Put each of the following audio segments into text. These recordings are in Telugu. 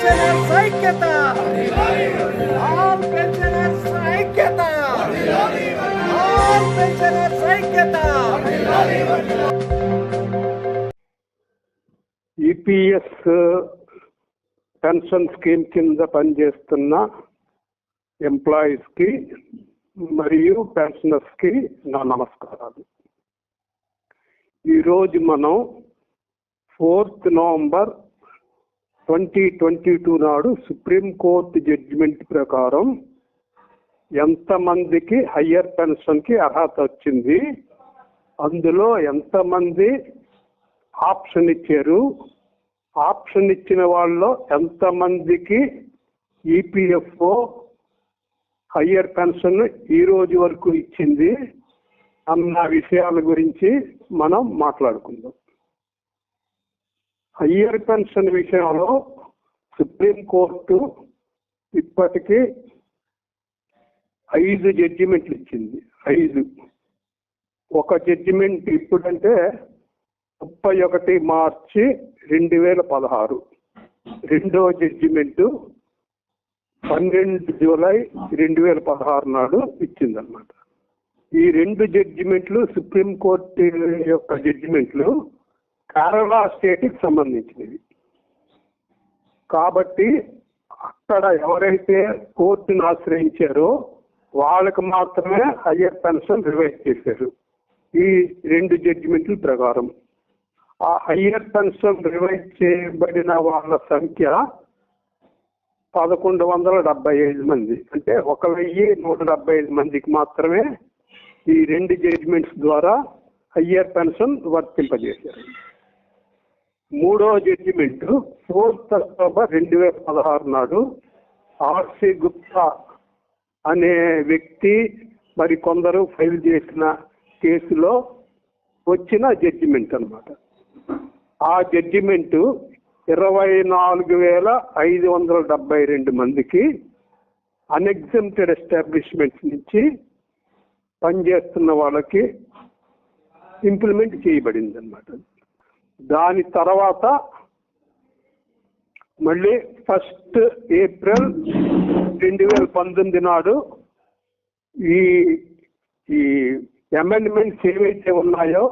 పెన్షనర్స్ ఐక్యత, ఆల్ పెన్షనర్స్ ఐక్యత, ఆల్ పెన్షనర్స్ ఐక్యత. ఈపీఎస్ పెన్షన్ స్కీమ్ కింద పనిచేస్తున్న ఎంప్లాయీస్ కి మరియు పెన్షనర్స్ కి నా నమస్కారాలు. ఈరోజు మనం 4th నవంబర్ 2022 నాడు సుప్రీంకోర్టు జడ్జిమెంట్ ప్రకారం ఎంతమందికి హయ్యర్ పెన్షన్ కి అర్హత వచ్చింది, అందులో ఎంతమంది ఆప్షన్ ఇచ్చారు, ఆప్షన్ ఇచ్చిన వాళ్ళలో ఎంతమందికి ఈపీఎఫ్ఓ హయ్యర్ పెన్షన్ ఈ రోజు వరకు ఇచ్చింది అన్న విషయాల గురించి మనం మాట్లాడుకుందాం. హయ్యర్ పెన్షన్ విషయంలో సుప్రీంకోర్టు ఇప్పటికీ 5 జడ్జిమెంట్లు ఇచ్చింది. 5. ఒక జడ్జిమెంట్ ఇప్పుడంటే 31 మార్చి 2016, రెండవ జడ్జిమెంటు 12 జూలై 2016 నాడు ఇచ్చిందన్నమాట. ఈ 2 జడ్జిమెంట్లు సుప్రీంకోర్టు యొక్క జడ్జిమెంట్లు కేరళ స్టేట్కి సంబంధించినవి కాబట్టి అక్కడ ఎవరైతే కోర్టును ఆశ్రయించారో వాళ్ళకి మాత్రమే హయ్యర్ పెన్షన్ రివైజ్ చేశారు. ఈ 2 జడ్జిమెంట్ల ప్రకారం ఆ హయ్యర్ పెన్షన్ రివైజ్ చేయబడిన వాళ్ళ సంఖ్య 1175 మంది, అంటే 1175 మందికి మాత్రమే ఈ 2 జడ్జిమెంట్స్ ద్వారా హయ్యర్ పెన్షన్ వర్తింపజేశారు. మూడో జడ్జిమెంట్ 4th అక్టోబర్ 2016 నాడు ఆర్సి గుప్తా అనే వ్యక్తి మరి కొందరు ఫైల్ చేసిన కేసులో వచ్చిన జడ్జిమెంట్ అన్నమాట. ఆ జడ్జిమెంటు 24,572 మందికి అన్ఎగ్జామ్టెడ్ ఎస్టాబ్లిష్మెంట్స్ నుంచి పనిచేస్తున్న వాళ్ళకి ఇంప్లిమెంట్ చేయబడింది అన్నమాట. దాని తర్వాత మళ్ళీ 1st ఏప్రిల్ 2019 నాడు ఈ అమెండ్మెంట్స్ ఏవైతే ఉన్నాయో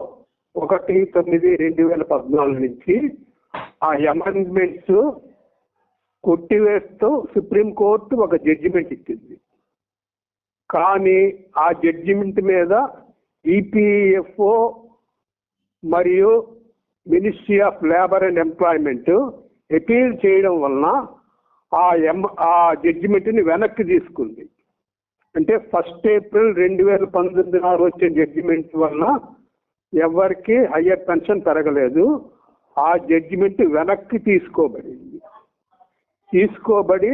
1/9/2014 నుంచి ఆ అమెండ్మెంట్స్ కొట్టివేస్తూ సుప్రీంకోర్టు ఒక జడ్జిమెంట్ ఇచ్చింది. కానీ ఆ జడ్జిమెంట్ మీద ఈపీఎఫ్ఓ మరియు ministry of labour and employment appeal చేయడం వలన ఆ జడ్జిమెంట్ని వెనక్కి తీసుకుంది. అంటే 1st ఏప్రిల్ 2019 నాడు వచ్చే జడ్జిమెంట్ వలన ఎవరికి హయ్యర్ పెన్షన్ పెరగలేదు. ఆ జడ్జిమెంట్ వెనక్కి తీసుకోబడి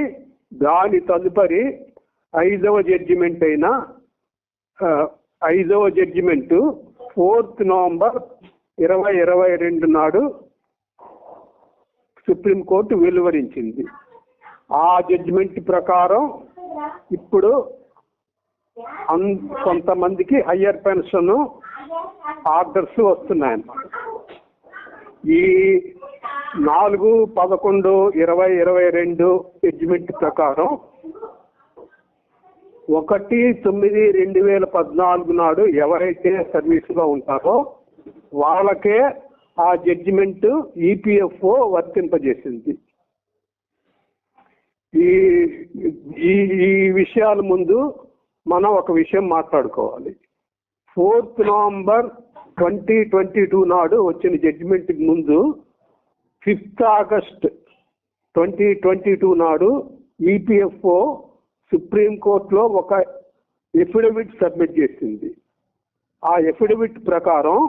దాని తదుపరి 5వ జడ్జిమెంట్ అయిన 5వ జడ్జిమెంట్ 4th నవంబర్ 2022 నాడు సుప్రీంకోర్టు వెలువరించింది. ఆ జడ్జిమెంట్ ప్రకారం ఇప్పుడు కొంతమందికి హయ్యర్ పెన్షన్ ఆర్డర్స్ వస్తున్నాయన్నమాట. ఈ 4/11/2022 జడ్జిమెంట్ ప్రకారం 1/9/2014 నాడు ఎవరైతే సర్వీసులో ఉంటారో వాళ్ళకే ఆ జడ్జిమెంట్ ఈపీఎఫ్ఓ వర్తింపజేసింది. ఈ విషయాల ముందు మనం ఒక విషయం మాట్లాడుకోవాలి. 4th నవంబర్ 2022 నాడు వచ్చిన జడ్జిమెంట్ ముందు 5th ఆగస్ట్ 2022 నాడు ఈపీఎఫ్ఓ సుప్రీంకోర్టులో ఒక ఎఫిడవిట్ సబ్మిట్ చేసింది. ఆ ఎఫిడవిట్ ప్రకారం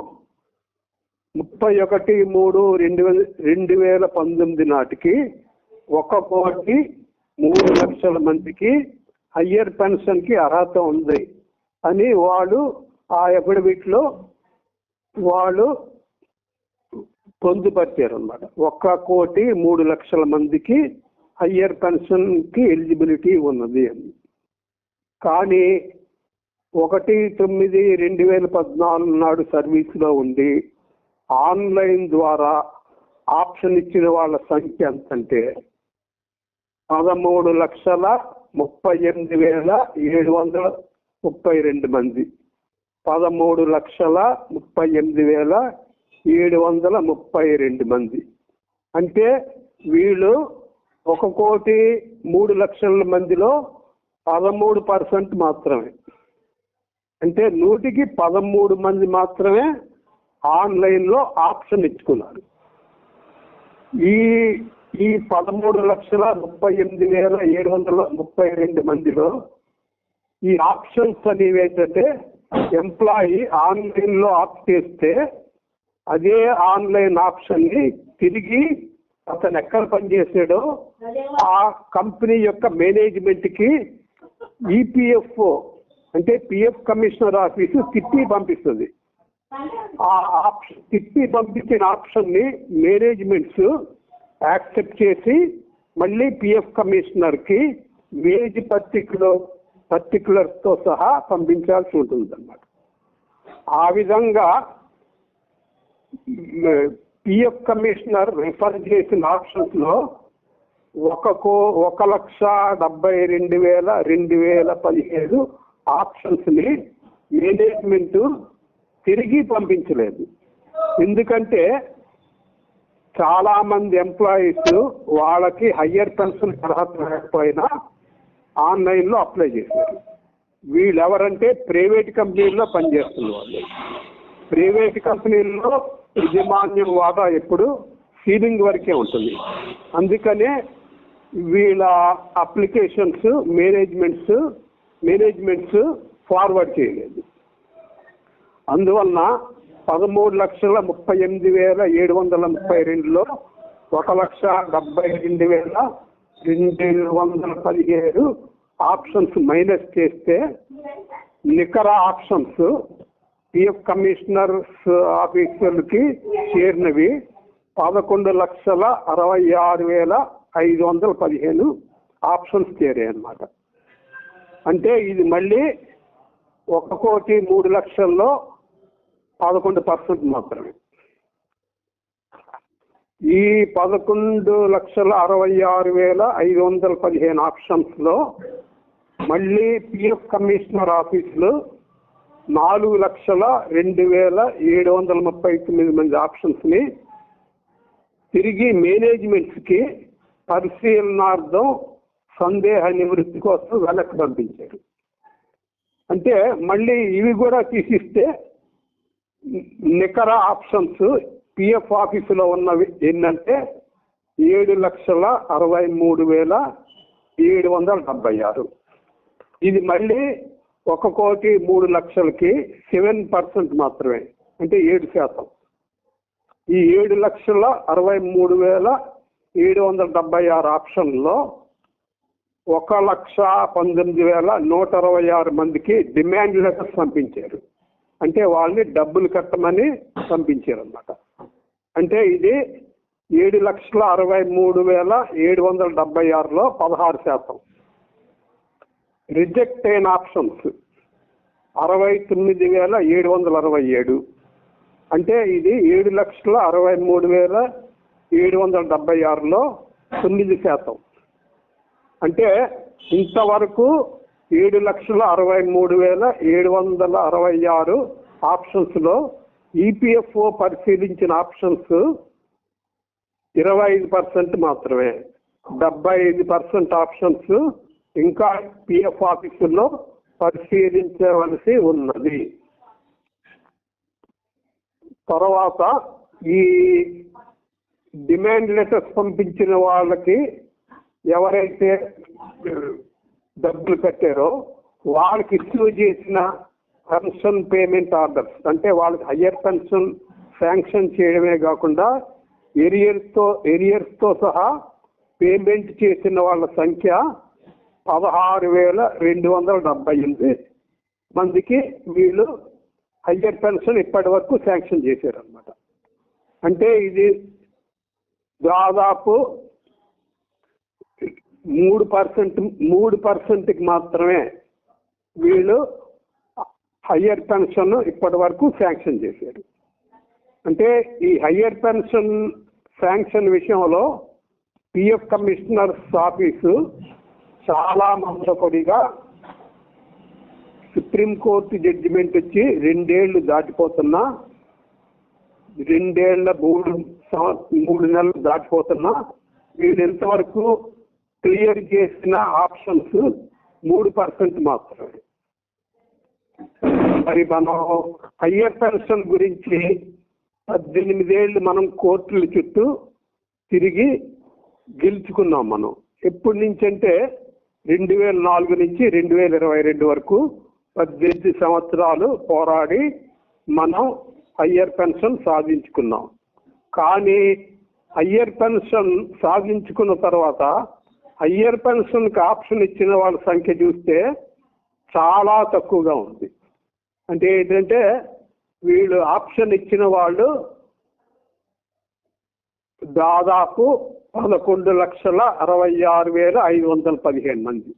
31/3/2019 నాటికి 1,03,00,000 మందికి హయ్యర్ పెన్షన్ కి అర్హత ఉంది అని వాళ్ళు ఆ అఫిడవిట్ లో వాళ్ళు పొందుపరిచారు అన్నమాట. 1,03,00,000 మందికి హయ్యర్ పెన్షన్ కి ఎలిజిబిలిటీ ఉన్నది అని. కానీ 1/9/2014 నాడు సర్వీస్లో ఉండి ఆన్లైన్ ద్వారా ఆప్షన్ ఇచ్చిన వాళ్ళ సంఖ్య ఎంతంటే 13,38,732 మంది. 13,38,732 మంది. అంటే వీళ్ళు 1,03,00,000 మందిలో 13% మాత్రమే. అంటే 100కి 13 మంది మాత్రమే ఆన్లైన్లో ఆప్షన్ ఇచ్చుకున్నారు. ఈ 13,38,732 మందిలో ఈ ఆప్షన్స్ అనేవి ఏంటంటే, ఎంప్లాయీ ఆన్లైన్లో ఆప్ట్ చేస్తే అదే ఆన్లైన్ ఆప్షన్ని తిరిగి అతను ఎక్కడ పనిచేసాడో ఆ కంపెనీ యొక్క మేనేజ్మెంట్కి ఈపీఎఫ్ఓ అంటే పిఎఫ్ కమిషనర్ ఆఫీసు తిప్పి పంపిస్తుంది. ఆ ఆప్షన్ తిప్పి పంపించిన ఆప్షన్ని మేనేజ్మెంట్స్ యాక్సెప్ట్ చేసి మళ్ళీ పిఎఫ్ కమిషనర్కి వేజ్ పర్టికులర్స్తో సహా పంపించాల్సి ఉంటుంది అన్నమాట. ఆ విధంగా పిఎఫ్ కమిషనర్ రిఫర్ చేసిన ఆప్షన్స్ లో 1,72,217 ఆప్షన్స్ ని మేనేజ్మెంట్ తిరిగి పంపించలేదు. ఎందుకంటే చాలా మంది ఎంప్లాయీస్ వాళ్ళకి హయ్యర్ పెన్షన్ అర్హత లేకపోయినా ఆన్లైన్లో అప్లై చేశారు. వీళ్ళు ఎవరంటే ప్రైవేట్ కంపెనీల్లో పనిచేస్తున్న వాళ్ళు. ప్రైవేట్ కంపెనీల్లో యజమాన్యం వాటా ఎప్పుడు సీలింగ్ వరకే ఉంటుంది. అందుకనే వీళ్ళ అప్లికేషన్స్ మేనేజ్మెంట్స్ ఫార్వర్డ్ చేయలేదు. అందువలన 13,38,732లో 1,72,217 ఆప్షన్స్ మైనస్ చేస్తే నికర ఆప్షన్స్ పిఎఫ్ కమిషనర్స్ ఆఫీసర్లకి చేరినవి 11,66,515 ఆప్షన్స్ చేరాయి అన్నమాట. అంటే ఇది మళ్ళీ 1,03,00,000లో 11% మాత్రమే. ఈ 11,66,515 ఆప్షన్స్ లో మళ్ళీ పిఎఫ్ కమిషనర్ ఆఫీసులు 4,02,739 మంది ఆప్షన్స్ ని తిరిగి మేనేజ్మెంట్స్ కి పరిశీలనార్థం సందేహ నివృత్తి కోసం వెనక్కి పంపించారు. అంటే మళ్ళీ ఇవి కూడా తీసిస్తే నికర ఆప్షన్స్ పిఎఫ్ ఆఫీసులో ఉన్నవి ఏంటంటే 7,63,776. ఇది మళ్ళీ 1,03,00,000కి 7% మాత్రమే, అంటే 7%. ఈ 7,63,776 ఆప్షన్లో 1,19,126 మందికి డిమాండ్ లెటర్స్ పంపించారు. అంటే వాళ్ళని డబ్బులు కట్టమని పంపించారు అన్నమాట. అంటే ఇది 7,63,776లో 16%. రిజెక్ట్ అయిన ఆప్షన్స్ 69,767. అంటే ఇది 7,63,776లో 9%. అంటే ఇంతవరకు 7,63,766 ఆప్షన్స్ లో ఈపీఎఫ్ఓ పరిశీలించిన ఆప్షన్స్ 25% మాత్రమే. 75% ఆప్షన్స్ ఇంకా పిఎఫ్ ఆఫీసుల్లో పరిశీలించవలసి ఉన్నది. తర్వాత ఈ డిమాండ్ లెటర్స్ పంపించిన వాళ్ళకి ఎవరైతే డబ్బులు కట్టారో వాళ్ళకి ఇష్యూ చేసిన పెన్షన్ పేమెంట్ ఆర్డర్స్, అంటే వాళ్ళకి హయ్యర్ పెన్షన్ శాంక్షన్ చేయడమే కాకుండా ఎరియర్స్తో సహా పేమెంట్ చేసిన వాళ్ళ సంఖ్య 16,278 మందికి వీళ్ళు హయ్యర్ పెన్షన్ ఇప్పటి వరకు శాంక్షన్ చేశారన్నమాట. అంటే ఇది దాదాపు 3%కి మాత్రమే వీళ్ళు హయ్యర్ పెన్షన్ ఇప్పటి వరకు శాంక్షన్ చేశారు. అంటే ఈ హయ్యర్ పెన్షన్ శాంక్షన్ విషయంలో పిఎఫ్ కమిషనర్స్ ఆఫీసు చాలా మందకొడిగా సుప్రీంకోర్టు జడ్జిమెంట్ వచ్చి 2 ఏళ్లు దాటిపోతున్నా, 2 ఏళ్ల 3 నెలలు దాటిపోతున్నా వీళ్ళు ఇంతవరకు క్లియర్ చేసిన ఆప్షన్స్ 3% మాత్రమే. మరి మనం హయ్యర్ పెన్షన్ గురించి 18 ఏళ్ళు మనం కోర్టుల చుట్టూ తిరిగి గెలుచుకున్నాం. మనం ఎప్పటి నుంచి అంటే 2004 నుంచి 2022 వరకు 18 సంవత్సరాలు పోరాడి మనం హయ్యర్ పెన్షన్ సాధించుకున్నాం. కానీ హయ్యర్ పెన్షన్ సాధించుకున్న తర్వాత హయ్యర్ పెన్షన్కి ఆప్షన్ ఇచ్చిన వాళ్ళ సంఖ్య చూస్తే చాలా తక్కువగా ఉంది. అంటే ఏంటంటే వీళ్ళు ఆప్షన్ ఇచ్చిన వాళ్ళు దాదాపు 11,66,515 మంది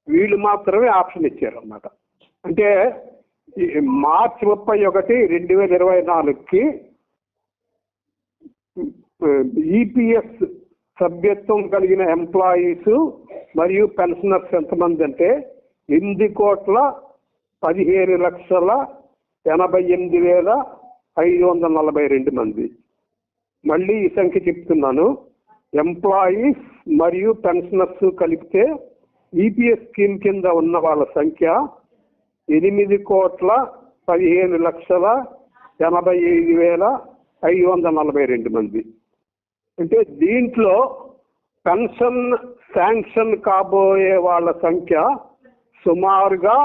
వీళ్ళు మాత్రమే ఆప్షన్ ఇచ్చారన్నమాట. అంటే మార్చి 31, 2024కి ఈపీఎస్ సభ్యత్వం కలిగిన ఎంప్లాయీస్ మరియు పెన్షనర్స్ ఎంతమంది అంటే 8,15,88,542 మంది. మళ్ళీ ఈ సంఖ్య చెప్తున్నాను. ఎంప్లాయీస్ మరియు పెన్షనర్స్ కలిపితే ఈపీఎస్ స్కీమ్ కింద ఉన్న వాళ్ళ సంఖ్య 8,15,85,542 మంది. అంటే దీంట్లో పెన్షన్ శాంక్షన్ కాబోయే వాళ్ళ సంఖ్య సుమారుగా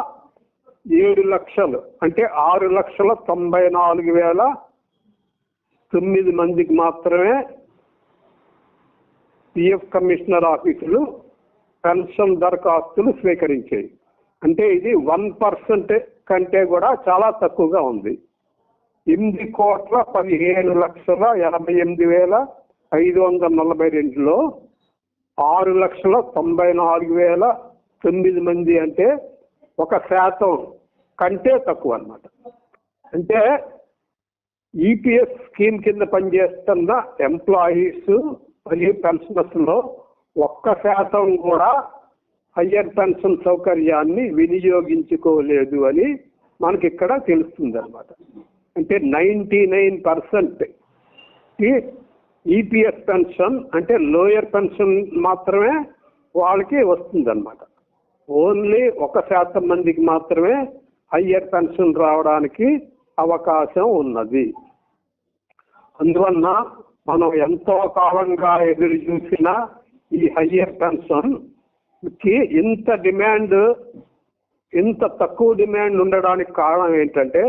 7 లక్షలు, అంటే 6,94,009 మందికి మాత్రమే పిఎఫ్ కమిషనర్ ఆఫీసులు పెన్షన్ దరఖాస్తులు స్వీకరించాయి. అంటే ఇది 1% కంటే కూడా చాలా తక్కువగా ఉంది. 8,88,542లో 6,94,009 మంది అంటే 1% కంటే తక్కువ అన్నమాట. అంటే ఈపీఎస్ స్కీమ్ కింద పనిచేస్తున్న ఎంప్లాయీస్ మరియు పెన్షనర్స్ లో 1% కూడా హయ్యర్ పెన్షన్ సౌకర్యాన్ని వినియోగించుకోలేదు అని మనకి ఇక్కడ తెలుస్తుంది అన్నమాట. అంటే 99% ఈపీఎస్ పెన్షన్ అంటే లోయర్ పెన్షన్ మాత్రమే వాళ్ళకి వస్తుందన్నమాట. ఓన్లీ 1% మందికి మాత్రమే హయ్యర్ పెన్షన్ రావడానికి అవకాశం ఉన్నది. అందువలన మనం ఎంతో కాలంగా ఎదురు చూసిన ఈ హయ్యర్ పెన్షన్ కి ఇంత తక్కువ డిమాండ్ ఉండడానికి కారణం ఏంటంటే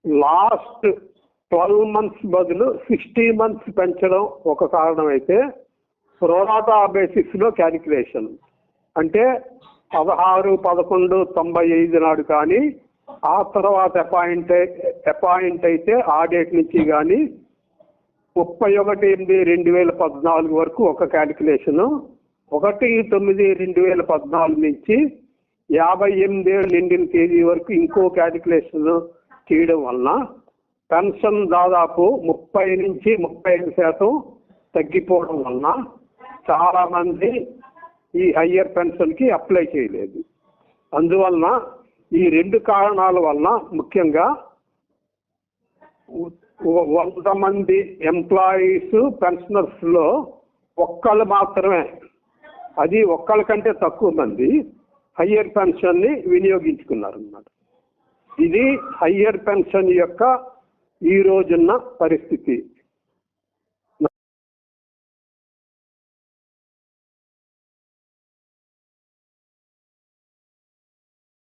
లాస్ట్ 12 మంత్స్ బదులు 60 మంత్స్ పెంచడం ఒక కారణం అయితే, ప్రోరాటా బేసిస్ లో క్యాలిక్యులేషన్ అంటే 16/11/95 నాడు కానీ ఆ తర్వాత అపాయింట్ అయితే ఆ డేట్ నుంచి కానీ 31/8/2014 వరకు ఒక క్యాలిక్యులేషను, 1/9/2014 నుంచి 58 ఏళ్ళు నిండిన తేదీ వరకు ఇంకో క్యాలిక్యులేషన్ చేయడం వలన పెన్షన్ దాదాపు 30 నుంచి 35% తగ్గిపోవడం వలన చాలా మంది ఈ హయ్యర్ పెన్షన్ కి అప్లై చేయలేదు. అందువలన ఈ 2 కారణాల వలన ముఖ్యంగా 100 మంది ఎంప్లాయీస్ పెన్షనర్స్ లో ఒక్కళ్ళు మాత్రమే, అది ఒక్కళ్ళ కంటే తక్కువ మంది హయ్యర్ పెన్షన్ ని వినియోగించుకున్నారు అన్నమాట. ఇది హయ్యర్ పెన్షన్ యొక్క ఈ రోజున్న పరిస్థితి.